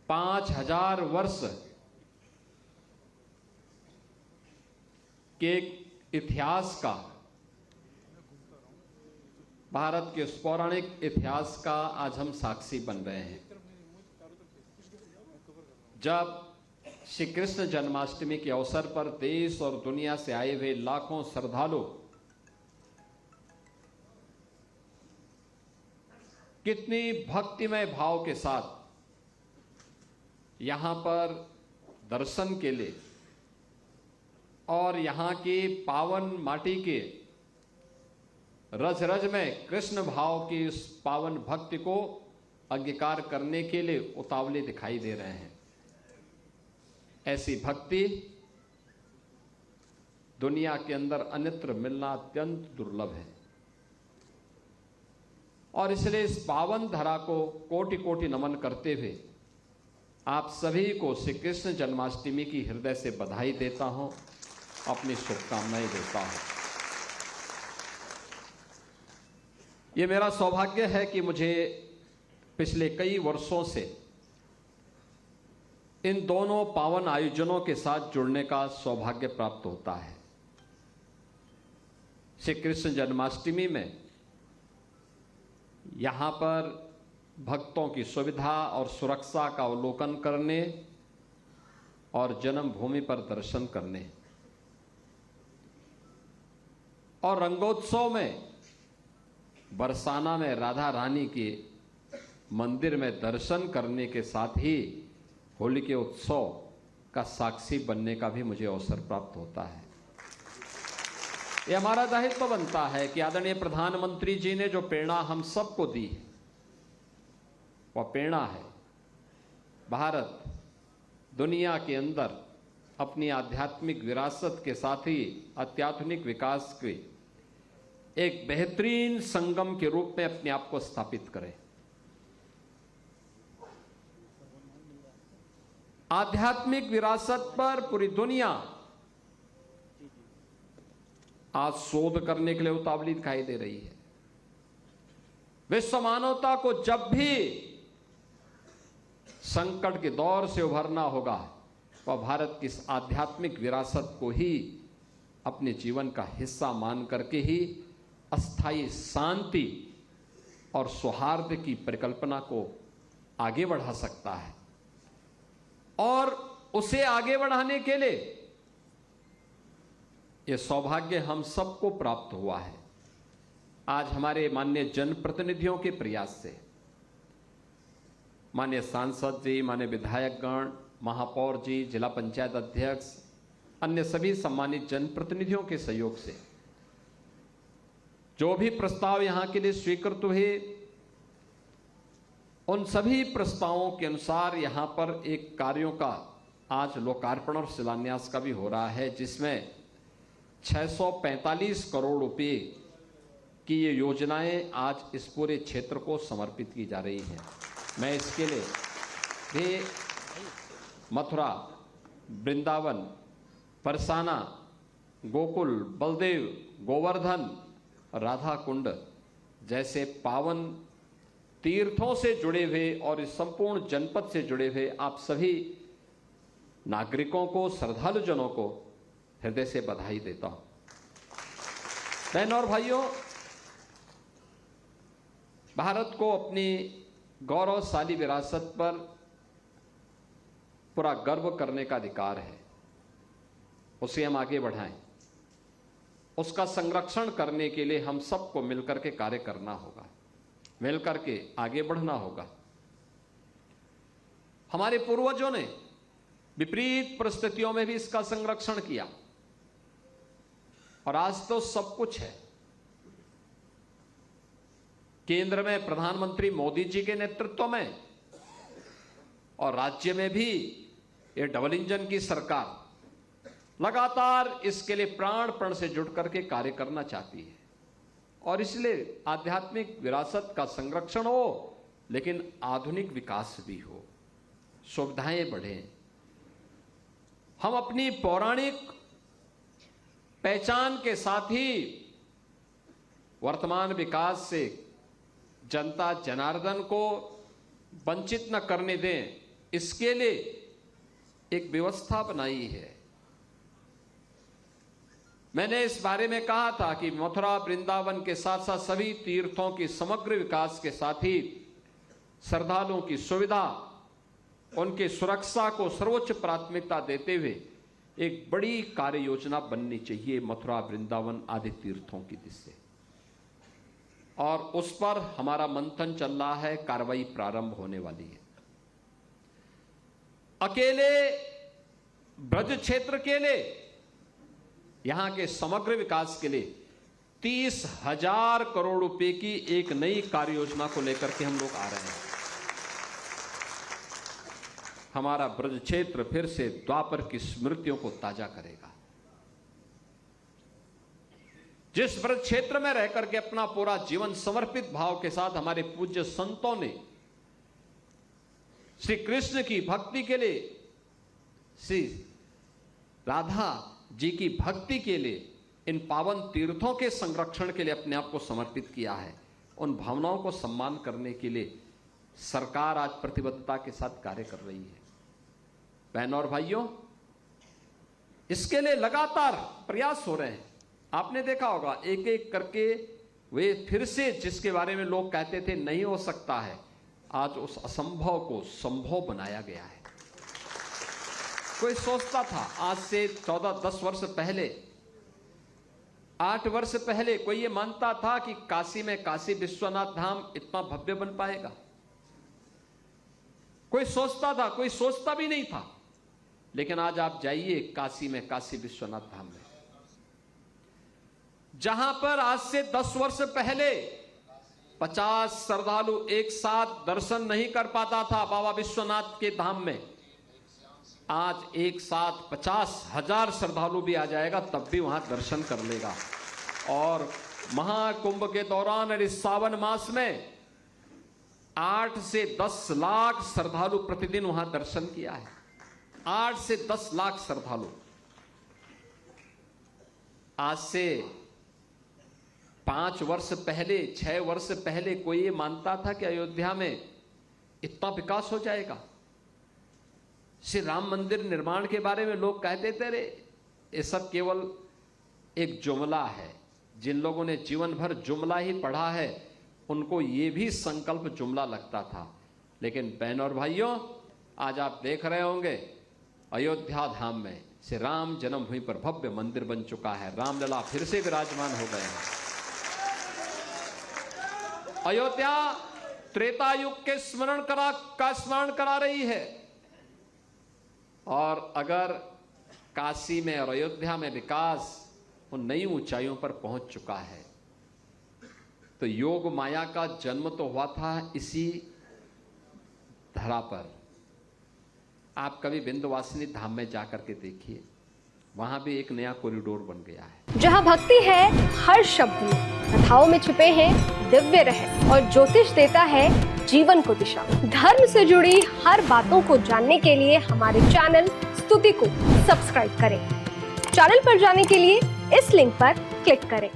5000 वर्ष के इतिहास का, भारत के उस पौराणिक इतिहास का आज हम साक्षी बन रहे हैं। जब श्री कृष्ण जन्माष्टमी के अवसर पर देश और दुनिया से आए हुए लाखों श्रद्धालु कितनी भक्तिमय भाव के साथ यहां पर दर्शन के लिए और यहां की पावन माटी के रज रज में कृष्ण भाव की उस पावन भक्ति को अंगीकार करने के लिए उतावले दिखाई दे रहे हैं। ऐसी भक्ति दुनिया के अंदर अन्यत्र मिलना अत्यंत दुर्लभ है और इसलिए इस पावन धरा को कोटि कोटि नमन करते हुए आप सभी को श्री कृष्ण जन्माष्टमी की हृदय से बधाई देता हूं, अपनी शुभकामनाएं देता हूं। ये मेरा सौभाग्य है कि मुझे पिछले कई वर्षों से इन दोनों पावन आयोजनों के साथ जुड़ने का सौभाग्य प्राप्त होता है। श्री कृष्ण जन्माष्टमी में यहां पर भक्तों की सुविधा और सुरक्षा का अवलोकन करने और जन्मभूमि पर दर्शन करने और रंगोत्सव में बरसाना में राधा रानी के मंदिर में दर्शन करने के साथ ही होली के उत्सव का साक्षी बनने का भी मुझे अवसर प्राप्त होता है। ये हमारा दायित्व बनता है कि आदरणीय प्रधानमंत्री जी ने जो प्रेरणा हम सबको दी है, वह प्रेरणा है भारत दुनिया के अंदर अपनी आध्यात्मिक विरासत के साथ ही अत्याधुनिक विकास के एक बेहतरीन संगम के रूप में अपने आप को स्थापित करे। आध्यात्मिक विरासत पर पूरी दुनिया आज शोध करने के लिए उतावली दिखाई दे रही है। विश्व मानवता को जब भी संकट के दौर से उभरना होगा, वह भारत की इस आध्यात्मिक विरासत को ही अपने जीवन का हिस्सा मान करके ही अस्थायी शांति और सौहार्द की परिकल्पना को आगे बढ़ा सकता है। और उसे आगे बढ़ाने के लिए यह सौभाग्य हम सबको प्राप्त हुआ है। आज हमारे माननीय जनप्रतिनिधियों के प्रयास से, माननीय सांसद जी, माननीय विधायकगण, महापौर जी, जिला पंचायत अध्यक्ष, अन्य सभी सम्मानित जनप्रतिनिधियों के सहयोग से जो भी प्रस्ताव यहां के लिए स्वीकृत हुए, उन सभी प्रस्तावों के अनुसार यहां पर एक कार्यों का आज लोकार्पण और शिलान्यास का भी हो रहा है, जिसमें 645 करोड़ रुपए की ये योजनाएं आज इस पूरे क्षेत्र को समर्पित की जा रही हैं। मैं इसके लिए भी मथुरा, वृंदावन, परसाना, गोकुल, बलदेव, गोवर्धन, राधा कुंड जैसे पावन तीर्थों से जुड़े हुए और इस संपूर्ण जनपद से जुड़े हुए आप सभी नागरिकों को, श्रद्धालुजनों को हृदय से बधाई देता हूं। बहनों और भाइयों, भारत को अपनी गौरवशाली विरासत पर पूरा गर्व करने का अधिकार है। उसे हम आगे बढ़ाएं। उसका संरक्षण करने के लिए हम सबको मिलकर के कार्य करना होगा, मिलकर के आगे बढ़ना होगा। हमारे पूर्वजों ने विपरीत परिस्थितियों में भी इसका संरक्षण किया और आज तो सब कुछ है। केंद्र में प्रधानमंत्री मोदी जी के नेतृत्व में और राज्य में भी ये डबल इंजन की सरकार लगातार इसके लिए प्राण से जुट करके कार्य करना चाहती है और इसलिए आध्यात्मिक विरासत का संरक्षण हो, लेकिन आधुनिक विकास भी हो, सुविधाएं बढ़ें। हम अपनी पौराणिक पहचान के साथ ही वर्तमान विकास से जनता जनार्दन को वंचित न करने दें, इसके लिए एक व्यवस्था बनाई है। मैंने इस बारे में कहा था कि मथुरा वृंदावन के साथ साथ सभी तीर्थों की समग्र विकास के साथ ही श्रद्धालुओं की सुविधा, उनकी सुरक्षा को सर्वोच्च प्राथमिकता देते हुए एक बड़ी कार्य योजना बननी चाहिए मथुरा वृंदावन आदि तीर्थों की दिशा, और उस पर हमारा मंथन चल रहा है, कार्रवाई प्रारंभ होने वाली है। अकेले ब्रज क्षेत्र के लिए, यहां के समग्र विकास के लिए 30,000 करोड़ रुपए की एक नई कार्य योजना को लेकर के हम लोग आ रहे हैं। हमारा ब्रज क्षेत्र फिर से द्वापर की स्मृतियों को ताजा करेगा। जिस ब्रज क्षेत्र में रहकर के अपना पूरा जीवन समर्पित भाव के साथ हमारे पूज्य संतों ने श्री कृष्ण की भक्ति के लिए, श्री राधा जी की भक्ति के लिए, इन पावन तीर्थों के संरक्षण के लिए अपने आप को समर्पित किया है, उन भावनाओं को सम्मान करने के लिए सरकार आज प्रतिबद्धता के साथ कार्य कर रही है। बहनों और भाइयों, इसके लिए लगातार प्रयास हो रहे हैं। आपने देखा होगा एक एक करके वे फिर से, जिसके बारे में लोग कहते थे नहीं हो सकता है, आज उस असंभव को संभव बनाया गया है। कोई सोचता था आज से 14-10 वर्ष पहले, 8 वर्ष पहले कोई ये मानता था कि काशी में काशी विश्वनाथ धाम इतना भव्य बन पाएगा? कोई सोचता था? कोई सोचता भी नहीं था। लेकिन आज आप जाइए काशी में, काशी विश्वनाथ धाम में, जहां पर आज से 10 वर्ष पहले 50 श्रद्धालु एक साथ दर्शन नहीं कर पाता था बाबा विश्वनाथ के धाम में, आज एक साथ 50,000 श्रद्धालु भी आ जाएगा तब भी वहां दर्शन कर लेगा। और महाकुंभ के दौरान और इस सावन मास में 8 से 10 लाख श्रद्धालु प्रतिदिन वहां दर्शन किया है। 8 से 10 लाख श्रद्धालु। आज से 5 वर्ष पहले, 6 वर्ष पहले कोई ये मानता था कि अयोध्या में इतना विकास हो जाएगा? श्री राम मंदिर निर्माण के बारे में लोग कहते थे रे ये सब केवल एक जुमला है। जिन लोगों ने जीवन भर जुमला ही पढ़ा है उनको ये भी संकल्प जुमला लगता था। लेकिन बहनों और भाइयों, आज आप देख रहे होंगे अयोध्या धाम में श्री राम जन्मभूमि पर भव्य मंदिर बन चुका है। रामलला फिर से विराजमान हो गए हैं। अयोध्या त्रेता युग के स्मरण करा रही है। और अगर काशी में और अयोध्या में विकास उन नई ऊंचाइयों पर पहुंच चुका है तो योग माया का जन्म तो हुआ था इसी धरा पर। आप कभी विंध्यवासिनी धाम में जाकर के देखिए, वहां भी एक नया कॉरिडोर बन गया है। जहां भक्ति है हर शब्द में, कथाओं में छुपे हैं दिव्य रहस्य और ज्योतिष देता है जीवन को दिशा। धर्म से जुड़ी हर बातों को जानने के लिए हमारे चैनल स्तुति को सब्सक्राइब करें। चैनल पर जाने के लिए इस लिंक पर क्लिक करें।